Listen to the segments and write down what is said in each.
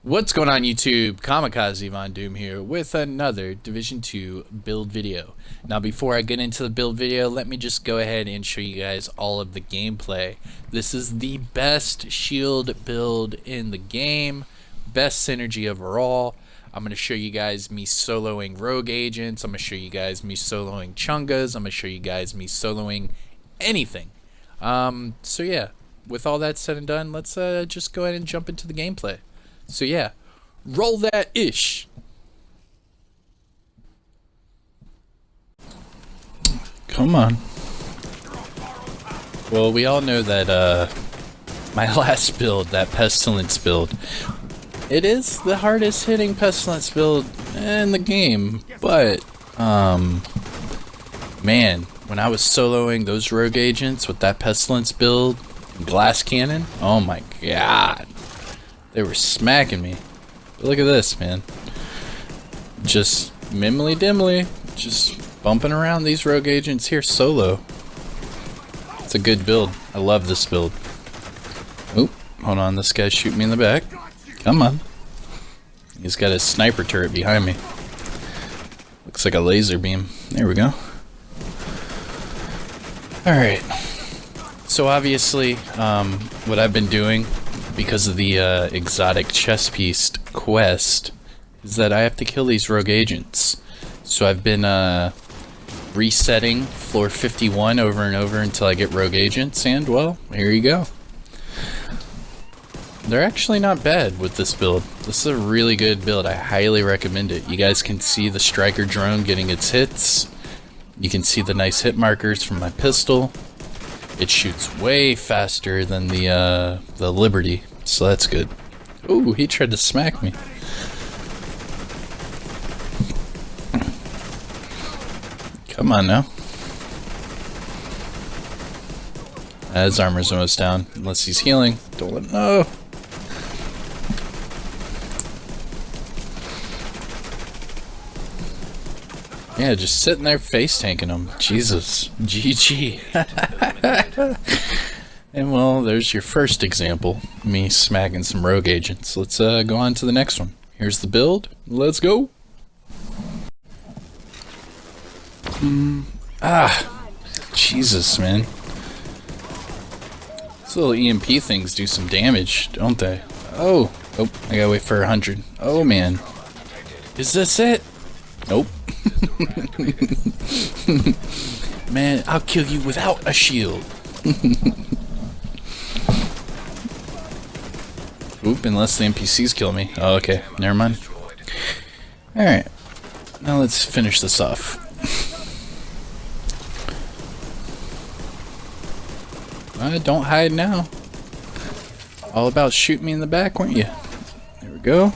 What's going on YouTube? Kamikazevondoom here with another Division 2 build video. Now before I get into the build video, let me just go ahead and show you guys all of the gameplay. This is the best shield build in the game, best synergy overall. I'm going to show you guys me soloing rogue agents, I'm going to show you guys me soloing Chungas, I'm going to show you guys me soloing anything. So yeah, with all that said and done, let's just go ahead and jump into the gameplay. So yeah, roll that ish. Come on. Well, we all know that my last build, that Pestilence build, it is the hardest hitting Pestilence build in the game, but man, when I was soloing those rogue agents with that Pestilence build, glass cannon, oh my god. They were smacking me. But look at this, man. Just mimly dimly, just bumping around these rogue agents here solo. It's a good build. I love this build. Oop, hold on, this guy's shooting me in the back. Come on. He's got his sniper turret behind me. Looks like a laser beam. There we go. Alright. So obviously, what I've been doing, because of the exotic chess piece quest, is that I have to kill these rogue agents. So I've been resetting floor 51 over and over until I get rogue agents, and well, here you go. They're actually not bad with this build. This is a really good build. I highly recommend it. You guys can see the striker drone getting its hits. You can see the nice hit markers from my pistol. It shoots way faster than the Liberty, so that's good. Ooh, he tried to smack me. Come on now. His armor's almost down, unless he's healing. Don't let him know. Yeah, just sitting there face tanking him. Jesus. GG. And well, there's your first example. Me smacking some rogue agents. Let's go on to the next one. Here's the build. Let's go. Jesus, man. These little EMP things do some damage, don't they? Oh, I gotta wait for 100. Oh man. Is this it? Nope. Man, I'll kill you without a shield. Oop, unless the NPCs kill me. Oh, okay, never mind. Alright, now let's finish this off. Don't hide now. All about shoot me in the back, weren't you? There we go.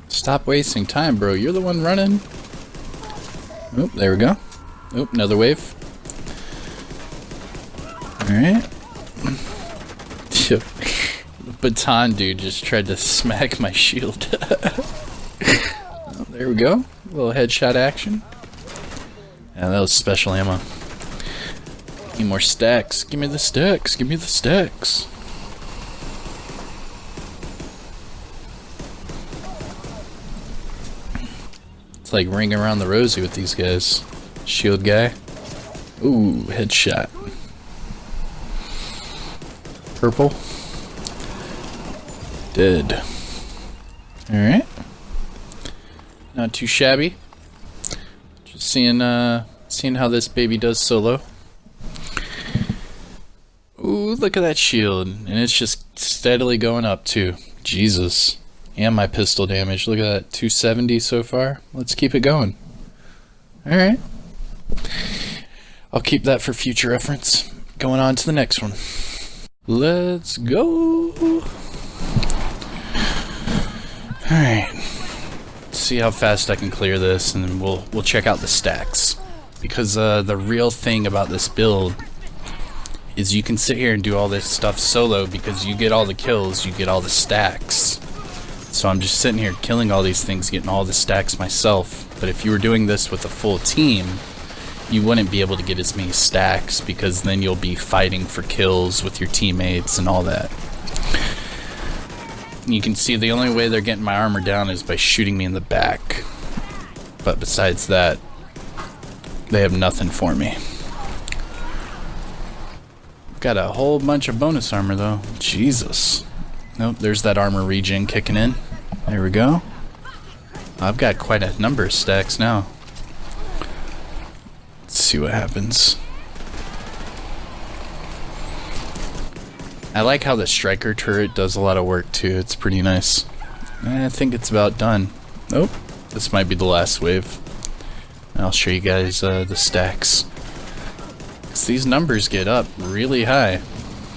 Stop wasting time, bro. You're the one running. Oop, there we go. Oop, another wave. Alright. The baton dude just tried to smack my shield. Oh, there we go. A little headshot action. Yeah, that was special ammo. Need more stacks. Give me the stacks. Give me the stacks. It's like ring around the rosy with these guys. Shield guy. Ooh, headshot. Purple. Dead. Alright. Not too shabby. Just seeing how this baby does solo. Ooh, look at that shield. And it's just steadily going up too. Jesus. And my pistol damage. Look at that. 270 so far. Let's keep it going. Alright. I'll keep that for future reference. Going on to the next one. Let's go. Alright. See how fast I can clear this, and then we'll check out the stacks. Because the real thing about this build is you can sit here and do all this stuff solo because you get all the kills, you get all the stacks. So I'm just sitting here killing all these things, getting all the stacks myself. But if you were doing this with a full team, you wouldn't be able to get as many stacks because then you'll be fighting for kills with your teammates and all that. You can see the only way they're getting my armor down is by shooting me in the back. But besides that, they have nothing for me. Got a whole bunch of bonus armor though. Jesus. Nope, there's that armor regen kicking in. There we go. I've got quite a number of stacks now. Let's see what happens. I like how the striker turret does a lot of work too. It's pretty nice. I think it's about done. Nope. This might be the last wave. I'll show you guys the stacks. These numbers get up really high.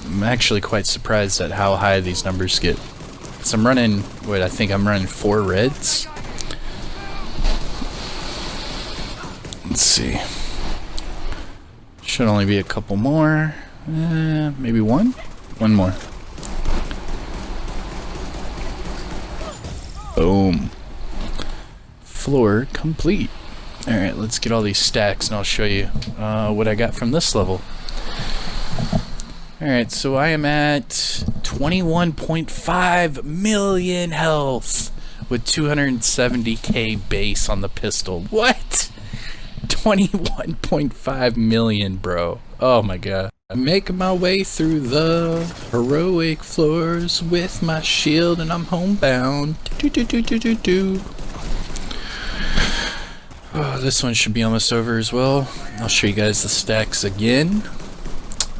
I'm actually quite surprised at how high these numbers get. So I'm running, I think I'm running 4 reds. Let's see. Should only be a couple more. Maybe one? One more. Boom. Floor complete. Alright, let's get all these stacks and I'll show you what I got from this level. Alright, so I am at 21.5 million health with 270k base on the pistol. What? 21.5 million, bro. Oh my god. I'm making my way through the heroic floors with my shield and I'm homebound. Oh, this one should be almost over as well. I'll show you guys the stacks again.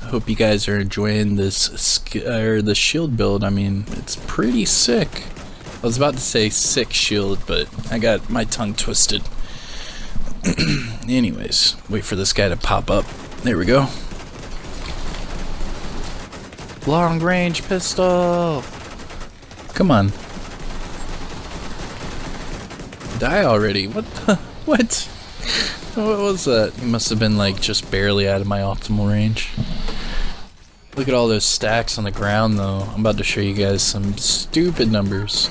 I hope you guys are enjoying this the shield build. I mean, it's pretty sick. I was about to say sick shield, but I got my tongue twisted. Anyways, wait for this guy to pop up. There we go. Long range pistol. Come on. Die already. What the? What? What was that? He must have been like just barely out of my optimal range. Look at all those stacks on the ground though. I'm about to show you guys some stupid numbers.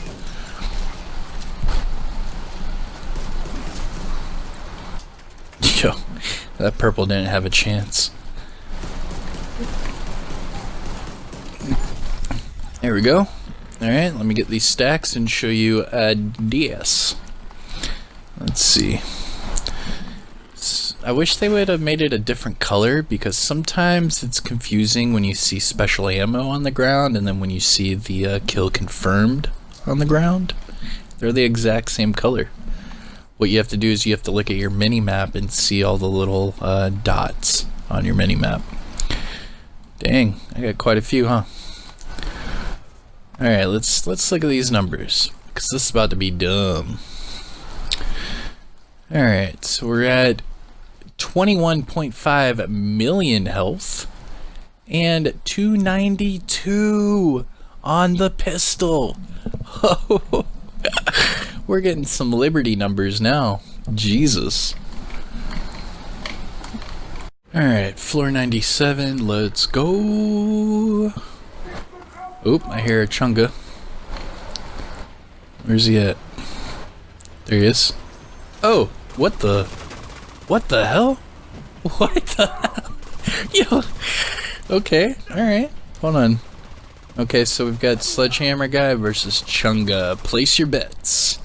Yo, that purple didn't have a chance. There we go. Alright, let me get these stacks and show you a DS. Let's see. I wish they would have made it a different color because sometimes it's confusing when you see special ammo on the ground and then when you see the kill confirmed on the ground. They're the exact same color. What you have to do is you have to look at your mini-map and see all the little dots on your mini-map. Dang, I got quite a few, huh? Alright, let's look at these numbers because this is about to be dumb. Alright, so we're at 21.5 million health and 292 on the pistol. We're getting some Liberty numbers now. Jesus. Alright, floor 97, let's go. Oop, I hear a Chunga. Where's he at? There he is. Oh, what the hell? What the hell? Yo. Okay, alright. Hold on. Okay, so we've got Sledgehammer guy versus Chunga. Place your bets.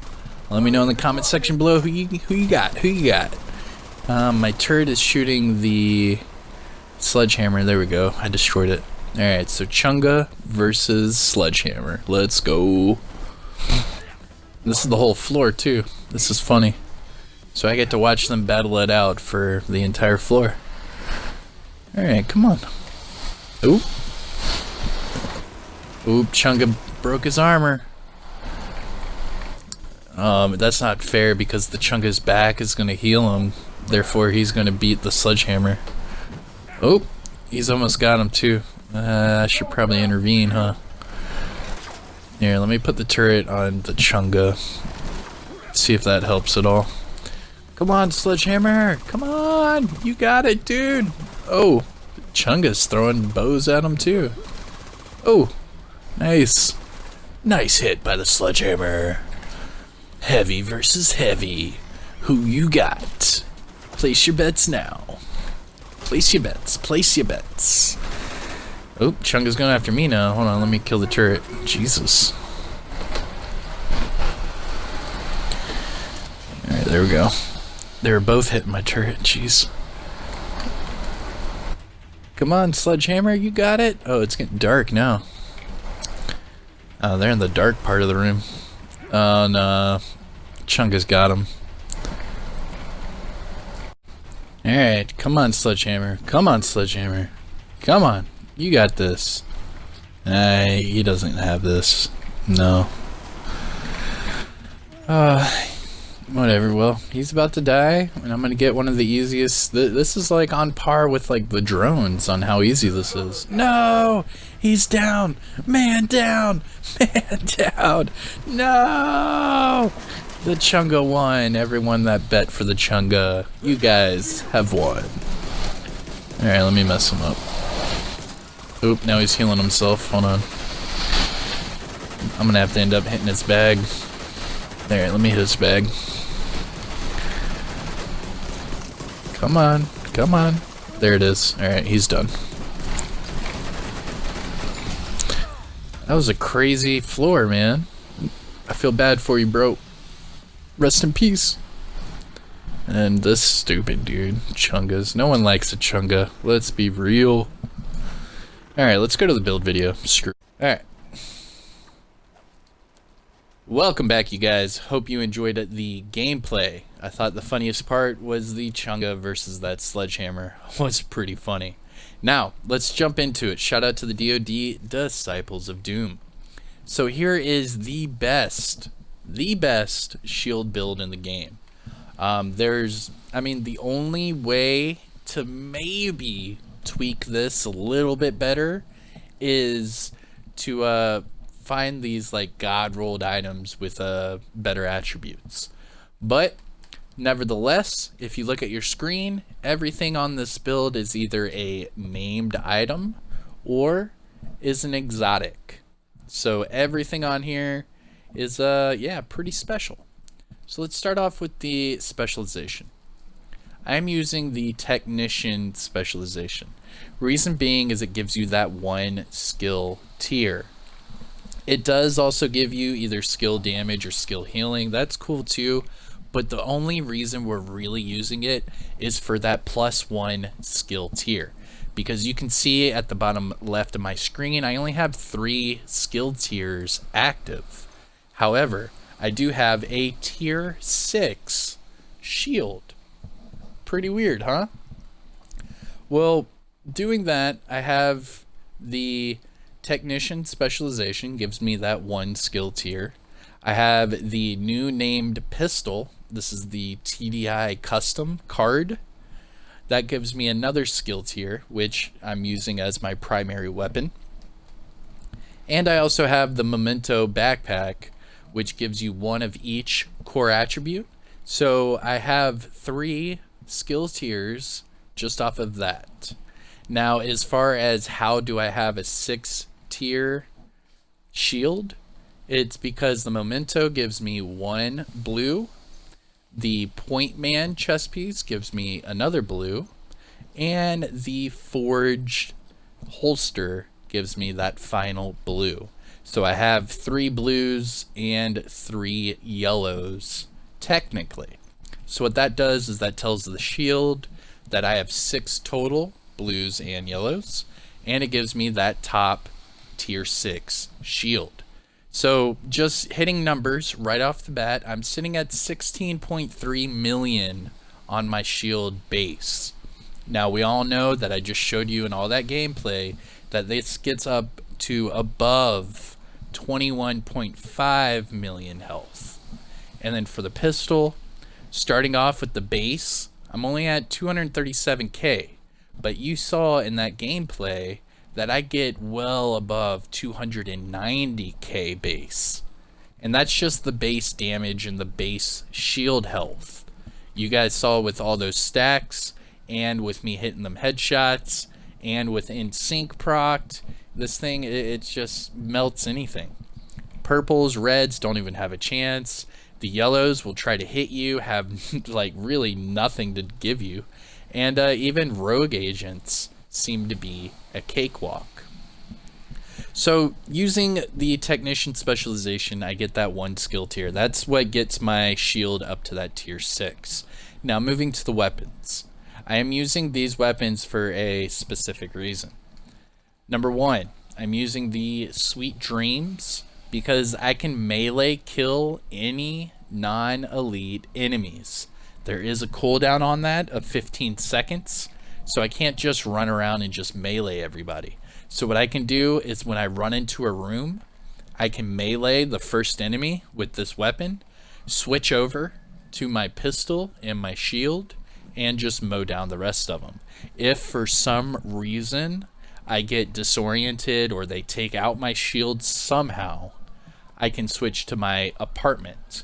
Let me know in the comment section below who you got. My turret is shooting the Sledgehammer. There we go. I destroyed it. Alright, so Chunga versus Sledgehammer. Let's go. This is the whole floor too. This is funny. So I get to watch them battle it out for the entire floor. Alright, come on. Oop. Oop, Chunga broke his armor. That's not fair because the Chunga's back is gonna heal him. Therefore, he's gonna beat the Sledgehammer. Oh, he's almost got him too. I should probably intervene, huh? Here, let me put the turret on the Chunga. See if that helps at all. Come on, Sledgehammer! Come on! You got it, dude! Oh, Chunga's throwing bows at him too. Oh, nice. Nice hit by the Sledgehammer. Heavy versus heavy. Who you got? Place your bets now. Place your bets. Place your bets. Oh, Chunga's going after me now. Hold on, let me kill the turret. Jesus. Alright, there we go. They were both hitting my turret. Jeez. Come on, sledgehammer, you got it? Oh, it's getting dark now. Oh, they're in the dark part of the room. Oh, no. Chunga's got him. Alright, come on, sledgehammer. Come on, sledgehammer. Come on. You got this. He doesn't have this. No. Whatever. Well, he's about to die, and I'm gonna get one of the easiest. This is like on par with like the drones on how easy this is. No! He's down! Man down! Man down! No! The Chunga won. Everyone that bet for the Chunga, you guys have won. Alright, let me mess him up. Oop, now he's healing himself. Hold on. I'm gonna have to end up hitting his bag. Alright, let me hit his bag. Come on, come on. There it is. Alright, he's done. That was a crazy floor, man. I feel bad for you, bro. Rest in peace. And this stupid dude, Chungas. No one likes a Chunga. Let's be real. Alright, let's go to the build video. Screw. Alright. Welcome back, you guys. Hope you enjoyed the gameplay. I thought the funniest part was the Chunga versus that sledgehammer. It was pretty funny. Now, let's jump into it. Shout out to the DoD Disciples of Doom. So here is the best shield build in the game. The only way to maybe tweak this a little bit better is to find these like god rolled items with better attributes. But nevertheless, if you look at your screen, everything on this build is either a named item or is an exotic. So everything on here is pretty special. So let's start off with the specialization. I'm using the technician specialization. Reason being is it gives you that one skill tier. It does also give you either skill damage or skill healing. That's cool too, but the only reason we're really using it is for that +1 skill tier. Because you can see at the bottom left of my screen, I only have 3 skill tiers active. However, I do have a tier 6 shield. Pretty weird, huh? Well, doing that, I have the technician specialization, gives me that 1 skill tier. I have the new named pistol. This is the TDI custom KARD. That gives me another skill tier, which I'm using as my primary weapon. And I also have the memento backpack, which gives you 1 of each core attribute. So I have 3 skill tiers just off of that. Now, as far as how do I have a 6 tier shield, it's because the memento gives me 1 blue, the point man chest piece gives me another blue, and the forged holster gives me that final blue. So I have 3 blues and 3 yellows technically. So what that does is that tells the shield that I have 6 total blues and yellows, and it gives me that top tier 6 shield. So just hitting numbers right off the bat, I'm sitting at 16.3 million on my shield base. Now we all know that I just showed you in all that gameplay that this gets up to above 21.5 million health. And then for the pistol, starting off with the base, I'm only at 237k, but you saw in that gameplay that I get well above 290k base. And that's just the base damage and the base shield health. You guys saw with all those stacks, and with me hitting them headshots, and with in sync proc, this thing, it just melts anything. Purples, reds don't even have a chance. The yellows will try to hit you, have like really nothing to give you, and even rogue agents seem to be a cakewalk. So using the technician specialization, I get that 1 skill tier. That's what gets my shield up to that tier 6. Now moving to the weapons. I am using these weapons for a specific reason. Number 1, I'm using the Sweet Dreams because I can melee kill any non-elite enemies. There is a cooldown on that of 15 seconds, so I can't just run around and just melee everybody. So what I can do is when I run into a room, I can melee the first enemy with this weapon, switch over to my pistol and my shield, and just mow down the rest of them. If for some reason I get disoriented or they take out my shield somehow, I can switch to my apartment.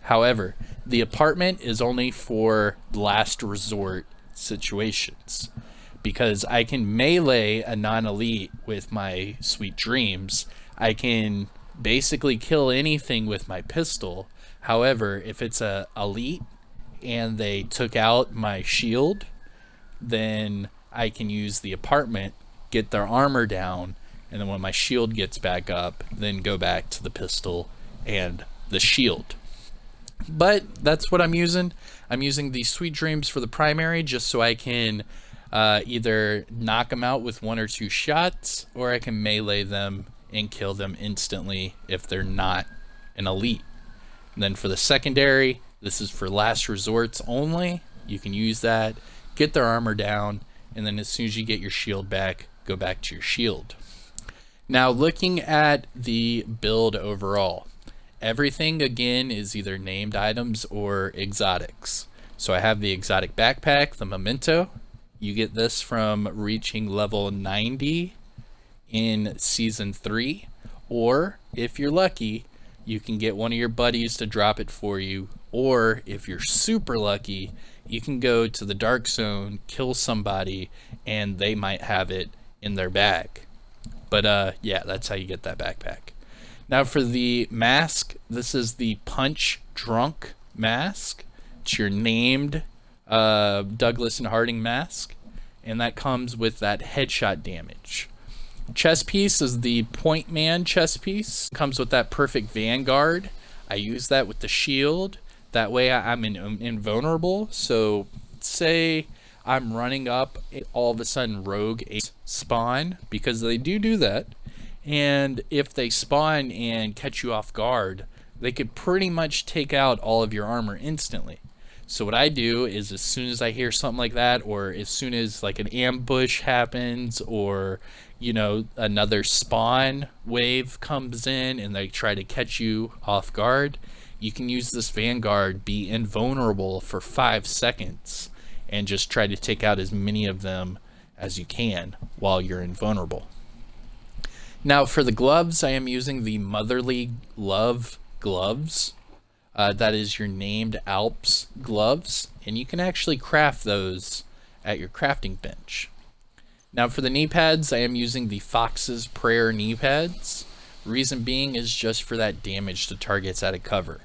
However, the apartment is only for last resort situations, because I can melee a non-elite with my Sweet Dreams. I can basically kill anything with my pistol. However, if it's a elite and they took out my shield, then I can use the apartment, get their armor down, and then when my shield gets back up, then go back to the pistol and the shield. But that's what I'm using. I'm using the Sweet Dreams for the primary just so I can either knock them out with 1 or 2 shots, or I can melee them and kill them instantly if they're not an elite. And then for the secondary, this is for last resorts only. You can use that, get their armor down, and then as soon as you get your shield back, go back to your shield. Now looking at the build overall, everything again is either named items or exotics. So I have the exotic backpack, the memento. You get this from reaching level 90 in season 3, or if you're lucky, you can get one of your buddies to drop it for you, or if you're super lucky, you can go to the dark zone, kill somebody, and they might have it in their bag. But yeah, that's how you get that backpack. Now for the mask, this is the Punch Drunk mask. It's your named Douglas and Harding mask, and that comes with that headshot damage. Chest piece is the Point Man chest piece. Comes with that perfect Vanguard. I use that with the shield. That way I'm invulnerable. So say I'm running up, all of a sudden rogue spawn, because they do that. And if they spawn and catch you off guard, they could pretty much take out all of your armor instantly. So what I do is as soon as I hear something like that, or as soon as like an ambush happens, or you know, another spawn wave comes in and they try to catch you off guard, you can use this Vanguard, be invulnerable for 5 seconds, and just try to take out as many of them as you can while you're invulnerable. Now for the gloves, I am using the Motherly Love gloves. That is your named Alps gloves, and you can actually craft those at your crafting bench. Now for the knee pads, I am using the Fox's Prayer knee pads. Reason being is just for that damage to targets out of cover.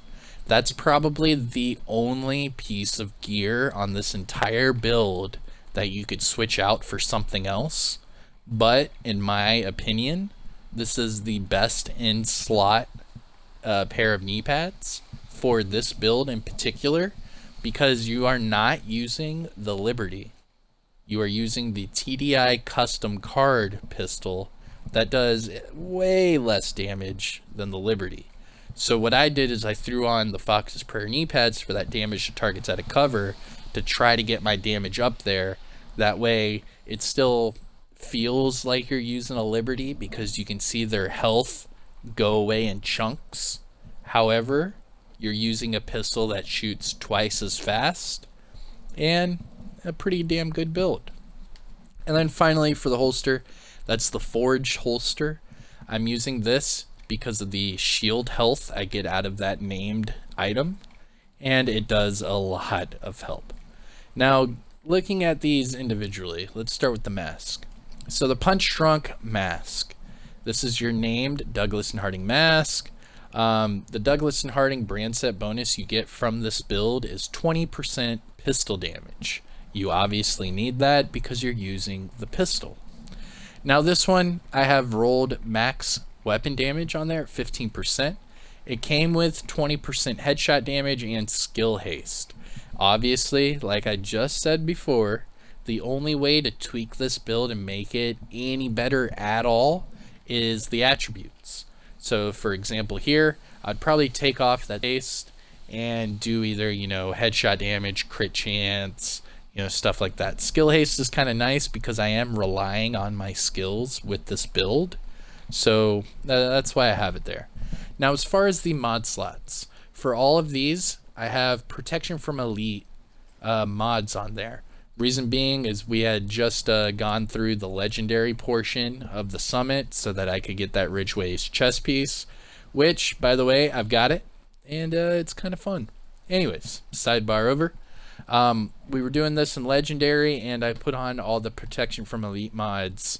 That's probably the only piece of gear on this entire build that you could switch out for something else. But in my opinion, this is the best in slot pair of knee pads for this build in particular, because you are not using the Liberty. You are using the TDI custom KARD pistol that does way less damage than the Liberty. So what I did is I threw on the Fox's Prayer knee pads for that damage to targets out of cover to try to get my damage up there. That way it still feels like you're using a Liberty because you can see their health go away in chunks. However, you're using a pistol that shoots twice as fast, and a pretty damn good build. And then finally for the holster, that's the Forge holster. I'm using this because of the shield health I get out of that named item, and it does a lot of help. Now looking at these individually, let's start with the mask. So the Punch Drunk mask, this is your named Douglas and Harding mask. The Douglas and Harding brand set bonus you get from this build is 20% pistol damage. You obviously need that because you're using the pistol. Now this one, I have rolled max weapon damage on there at 15%. It came with 20% headshot damage and skill haste. Obviously, like I just said before, the only way to tweak this build and make it any better at all is the attributes. So for example here, I'd probably take off that haste and do either, headshot damage, crit chance, stuff like that. Skill haste is kind of nice because I am relying on my skills with this build. So that's why I have it there. Now as far as the mod slots, for all of these, I have protection from elite mods on there. Reason being is we had just gone through the legendary portion of the summit so that I could get that Ridgeway's chest piece, which, by the way, I've got it, and it's kind of fun. Anyways, sidebar over. We were doing this in legendary, and I put on all the protection from elite mods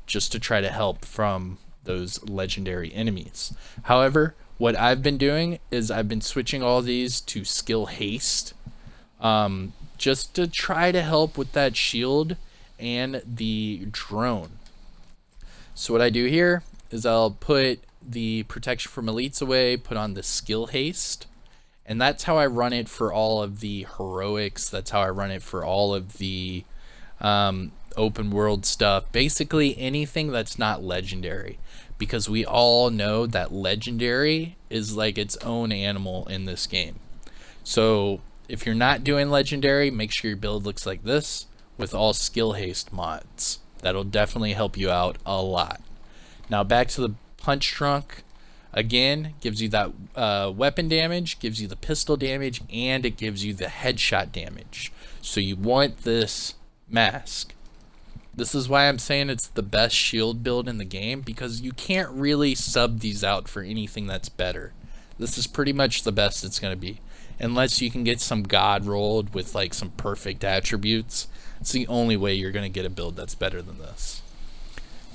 just to try to help from those legendary enemies. However, what I've been doing is I've been switching all these to skill haste, just to try to help with that shield and the drone. So what I do here is I'll put the protection from elites away, put on the skill haste, and that's how I run it for all of the heroics. That's how I run it for all of the open world stuff. Basically anything that's not legendary, because we all know that legendary is like its own animal in this game. So if you're not doing legendary, make sure your build looks like this with all skill haste mods. That'll definitely help you out a lot. Now back to the punch trunk. Again, gives you that weapon damage, gives you the pistol damage, and it gives you the headshot damage. So you want this mask. This is why I'm saying it's the best shield build in the game, because you can't really sub these out for anything that's better. This is pretty much the best it's going to be. Unless you can get some god rolled with like some perfect attributes. It's the only way you're going to get a build that's better than this.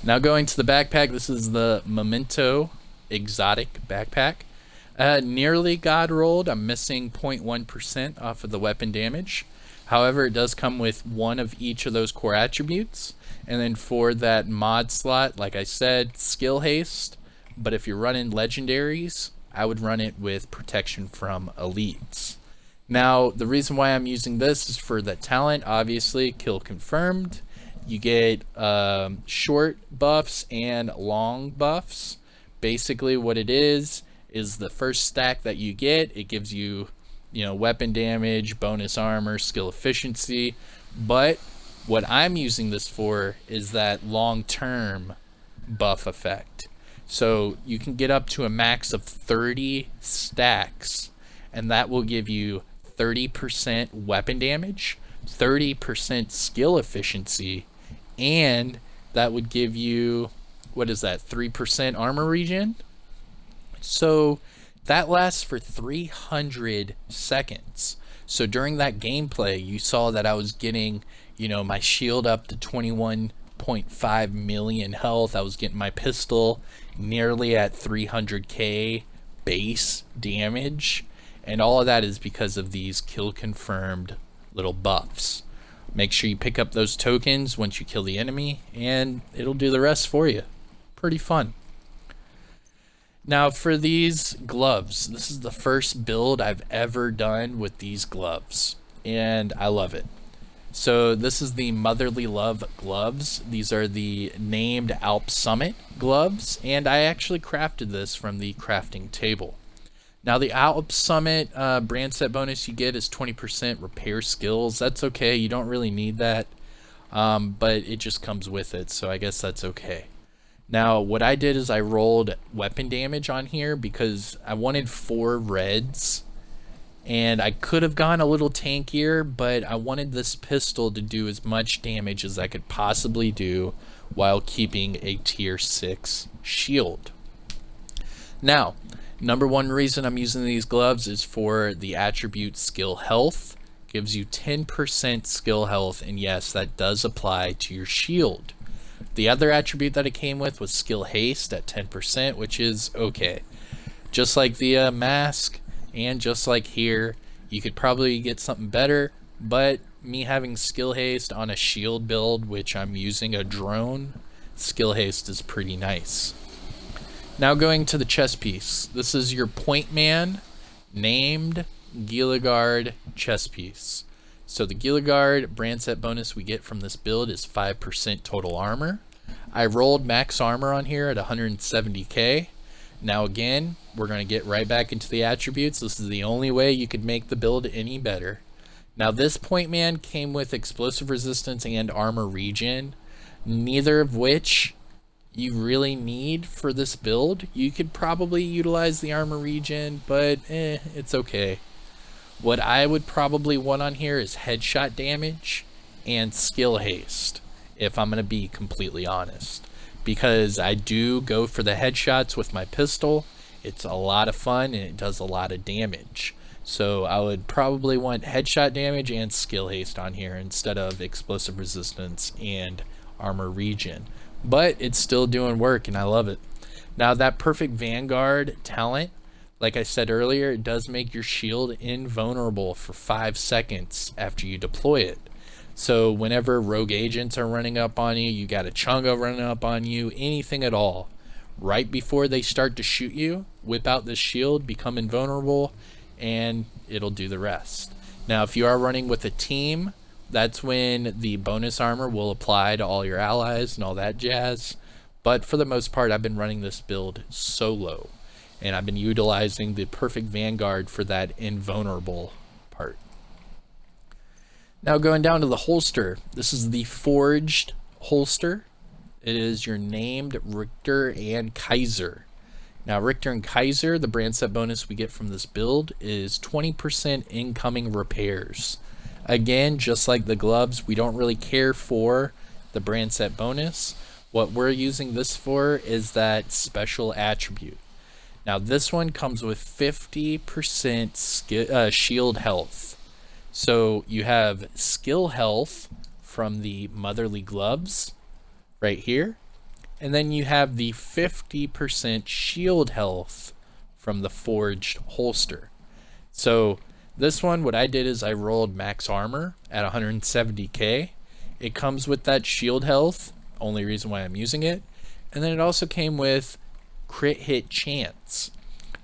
Now going to the backpack, this is the Memento Exotic backpack. Nearly god rolled. I'm missing 0.1% off of the weapon damage. However, it does come with one of each of those core attributes. And then for that mod slot, like I said, skill haste. But if you're running legendaries, I would run it with protection from elites. Now, the reason why I'm using this is for the talent, obviously, kill confirmed. You get short buffs and long buffs. Basically what it is the first stack that you get, it gives you, weapon damage, bonus armor, skill efficiency. But what I'm using this for is that long-term buff effect. So you can get up to a max of 30 stacks, and that will give you 30% weapon damage, 30% skill efficiency, and that would give you, 3% armor regen? So that lasts for 300 seconds. So during that gameplay, you saw that I was getting, my shield up to 21.5 million health. I was getting my pistol nearly at 300k base damage, and all of that is because of these kill confirmed little buffs. Make sure you pick up those tokens once you kill the enemy, and it'll do the rest for you. Pretty fun. Now for these gloves, this is the first build I've ever done with these gloves, and I love it. So this is the Motherly Love gloves. These are the named Alp Summit gloves, and I actually crafted this from the crafting table. Now the Alp Summit brand set bonus you get is 20% repair skills. That's okay, you don't really need that, but it just comes with it, so I guess that's okay. Now what I did is I rolled weapon damage on here because I wanted 4 reds. And I could have gone a little tankier, but I wanted this pistol to do as much damage as I could possibly do while keeping a tier 6 shield. Now, number one reason I'm using these gloves is for the attribute skill health. Gives you 10% skill health, and yes, that does apply to your shield. The other attribute that it came with was skill haste at 10%, which is okay. just like the mask, and just like here, you could probably get something better, but me having skill haste on a shield build, which I'm using a drone, skill haste is pretty nice. Now going to the chest piece. This is your point man named Gilligard chest piece. So the Gilligard brand set bonus we get from this build is 5% total armor. I rolled max armor on here at 170k. Now again, we're going to get right back into the attributes. This is the only way you could make the build any better. Now this point man came with explosive resistance and armor regen, neither of which you really need for this build. You could probably utilize the armor regen, but it's okay. What I would probably want on here is headshot damage and skill haste, if I'm going to be completely honest. Because I do go for the headshots with my pistol. It's a lot of fun and it does a lot of damage. So I would probably want headshot damage and skill haste on here instead of explosive resistance and armor regen. But it's still doing work and I love it. Now that perfect Vanguard talent, like I said earlier, it does make your shield invulnerable for 5 seconds after you deploy it. So whenever rogue agents are running up on you, you got a Chunga running up on you, anything at all, right before they start to shoot you, whip out this shield, become invulnerable, and it'll do the rest. Now if you are running with a team, that's when the bonus armor will apply to all your allies and all that jazz. But for the most part, I've been running this build solo, and I've been utilizing the perfect Vanguard for that invulnerable part. Now going down to the holster, this is the forged holster. It is your named Richter and Kaiser. Now Richter and Kaiser, the brand set bonus we get from this build is 20% incoming repairs. Again, just like the gloves, we don't really care for the brand set bonus. What we're using this for is that special attribute. Now this one comes with 50% shield health. So you have skill health from the motherly gloves right here. And then you have the 50% shield health from the forged holster. So this one, what I did is I rolled max armor at 170k. It comes with that shield health, only reason why I'm using it. And then it also came with crit hit chance.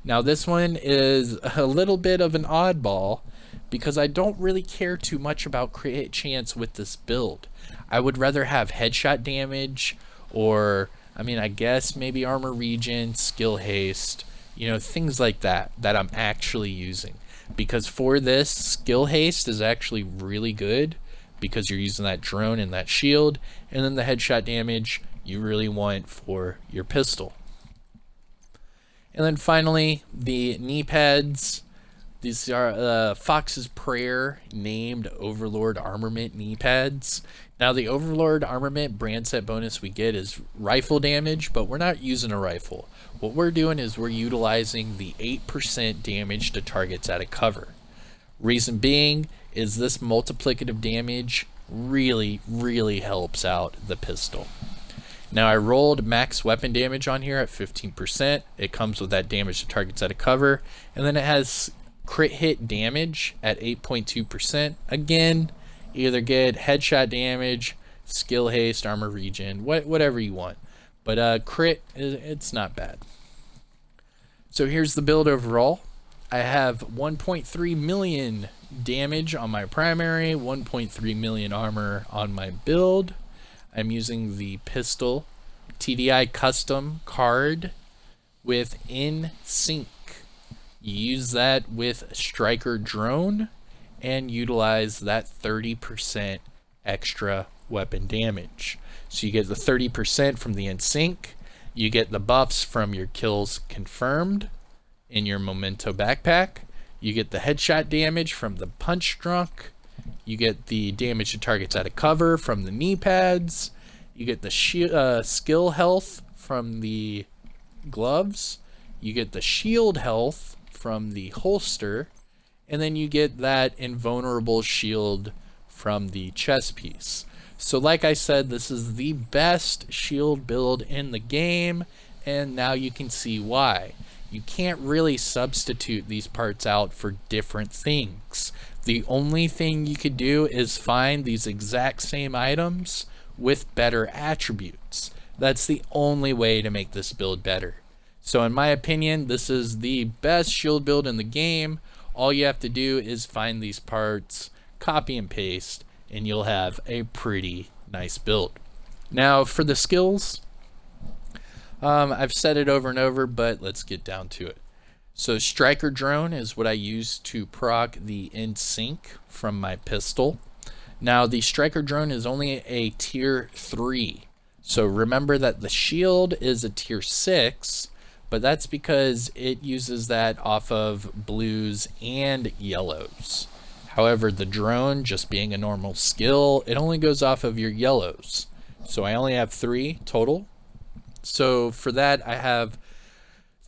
Now this one is a little bit of an oddball because I don't really care too much about crit hit chance with this build. I would rather have headshot damage, or I mean, I guess maybe armor regen, skill haste, you know, things like that I'm actually using. Because for this, skill haste is actually really good because you're using that drone and that shield, and then the headshot damage you really want for your pistol. And then finally, the knee pads. These are Fox's Prayer named Overlord Armament knee pads. Now the Overlord Armament brand set bonus we get is rifle damage, but we're not using a rifle. What we're doing is we're utilizing the 8% damage to targets out of cover. Reason being is this multiplicative damage really helps out the pistol. Now I rolled max weapon damage on here at 15%. It comes with that damage to targets out of cover, and then it has crit hit damage at 8.2%. Again, either get headshot damage, skill haste, armor regen, whatever you want. But crit, it's not bad. So here's the build overall. I have 1.3 million damage on my primary, 1.3 million armor on my build. I'm using the pistol TDI custom KARD with in sync. You use that with striker drone and utilize that 30% extra weapon damage. So you get the 30% from the in sync, you get the buffs from your kills confirmed in your memento backpack, you get the headshot damage from the punch drunk, you get the damage to targets out of cover from the knee pads, you get the skill health from the gloves, you get the shield health from the holster, and then you get that invulnerable shield from the chest piece. So like I said, this is the best shield build in the game, and now you can see why. you can't really substitute these parts out for different things. The only thing you could do is find these exact same items with better attributes. That's the only way to make this build better. So in my opinion, this is the best shield build in the game. All you have to do is find these parts, copy and paste, and you'll have a pretty nice build. Now for the skills, I've said it over and over, but let's get down to it. So striker drone is what I use to proc the in sync from my pistol. Now the striker drone is only a tier 3. So remember that the shield is a tier 6, but that's because it uses that off of blues and yellows. However, the drone, just being a normal skill, it only goes off of your yellows. So I only have 3 total. So for that, I have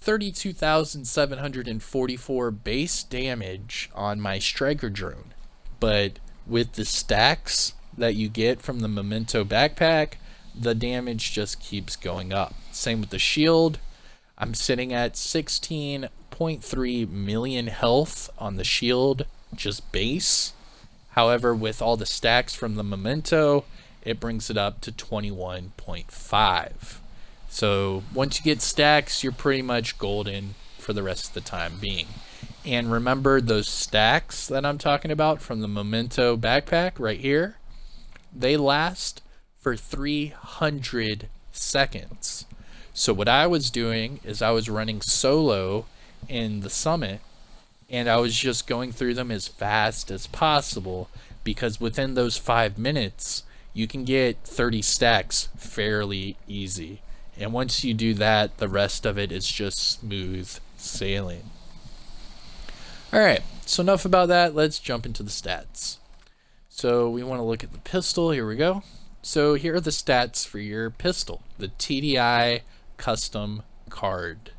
32,744 base damage on my striker drone. But with the stacks that you get from the memento backpack, the damage just keeps going up. Same with the shield. I'm sitting at 16.3 million health on the shield, just base. However, with all the stacks from the memento, it brings it up to 21.5. So once you get stacks, you're pretty much golden for the rest of the time being. And remember, those stacks that I'm talking about from the memento backpack right here, they last for 300 seconds. So what I was doing is I was running solo in the summit, and I was just going through them as fast as possible, because within those 5 minutes you can get 30 stacks fairly easy. And once you do that, the rest of it is just smooth sailing. Alright, so enough about that. Let's jump into the stats. So we want to look at the pistol. Here we go. So here are the stats for your pistol, the TDI custom KARD.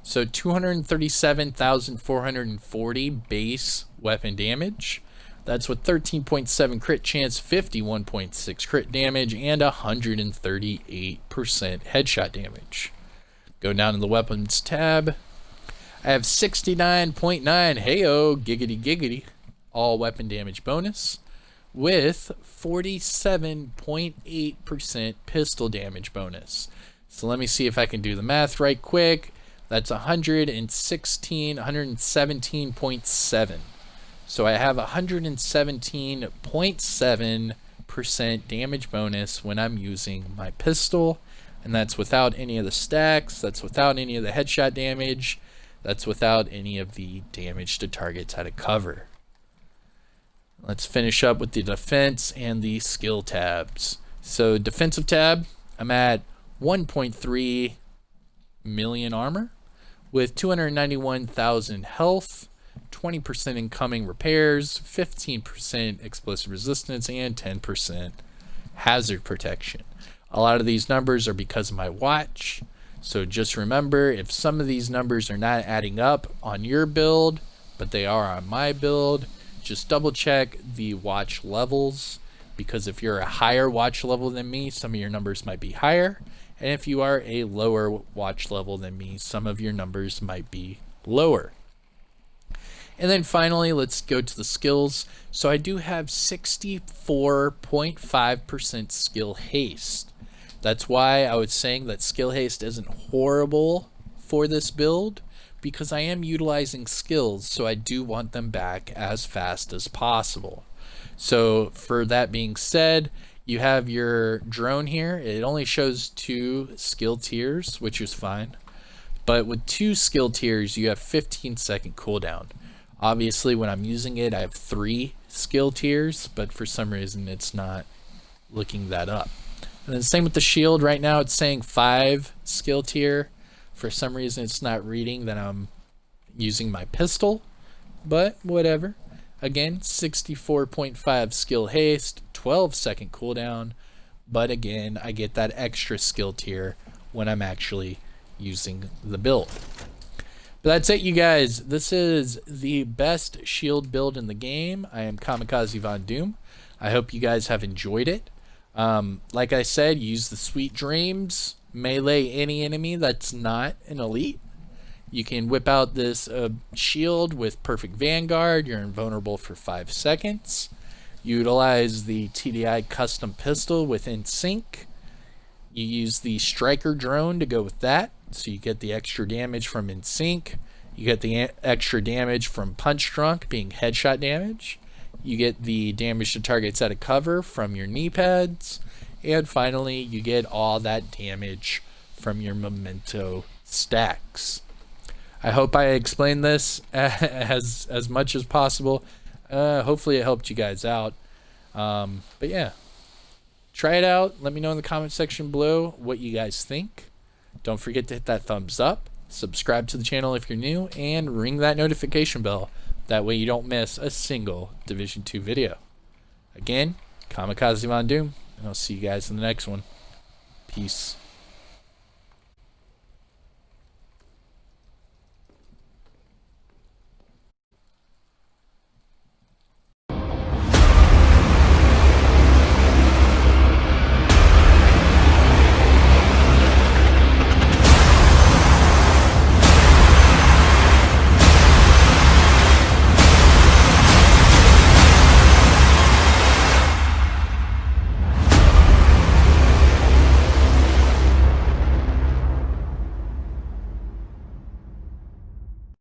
So 237,440 base weapon damage. That's with 13.7 crit chance, 51.6 crit damage, and 138% headshot damage. Go down to the weapons tab. I have 69.9, heyo, giggity giggity, all weapon damage bonus, with 47.8% pistol damage bonus. So let me see if I can do the math right quick. That's 117.7. So I have 117.7% damage bonus when I'm using my pistol, and that's without any of the stacks, that's without any of the headshot damage, that's without any of the damage to targets out of cover. Let's finish up with the defense and the skill tabs. So defensive tab, I'm at 1.3 million armor with 291,000 health, 20% incoming repairs, 15% explosive resistance, and 10% hazard protection. A lot of these numbers are because of my watch. So just remember, if some of these numbers are not adding up on your build, but they are on my build, just double check the watch levels, because if you're a higher watch level than me, some of your numbers might be higher. And if you are a lower watch level than me, some of your numbers might be lower. And then finally, let's go to the skills. So I do have 64.5% skill haste. That's why I was saying that skill haste isn't horrible for this build, because I am utilizing skills, so I do want them back as fast as possible. So for that being said, you have your drone here. It only shows 2 skill tiers, which is fine. But with 2 skill tiers, you have 15-second cooldown. Obviously, when I'm using it, I have 3 skill tiers, but for some reason, it's not looking that up. And then same with the shield. Right now, it's saying 5 skill tier. For some reason, it's not reading that I'm using my pistol, but whatever. Again, 64.5 skill haste, 12-second cooldown, but again, I get that extra skill tier when I'm actually using the build. But that's it, you guys. This is the best shield build in the game. I am Kamikazevondoom. I hope you guys have enjoyed it. Like I said, use the sweet dreams, melee any enemy that's not an elite, You can whip out this shield with perfect vanguard. You're invulnerable for 5 seconds. Utilize the TDI custom pistol with in sync. You use the striker drone to go with that, so you get the extra damage from in sync. You get the extra damage from punch drunk, being headshot damage. You get the damage to targets out of cover from your knee pads. And finally, you get all that damage from your memento stacks. I hope I explained this as much as possible. Hopefully it helped you guys out. But yeah, try it out. Let me know in the comment section below what you guys think. Don't forget to hit that thumbs up, subscribe to the channel if you're new, and ring that notification bell. That way you don't miss a single Division 2 video. Again, Kamikazevondoom, and I'll see you guys in the next one. Peace.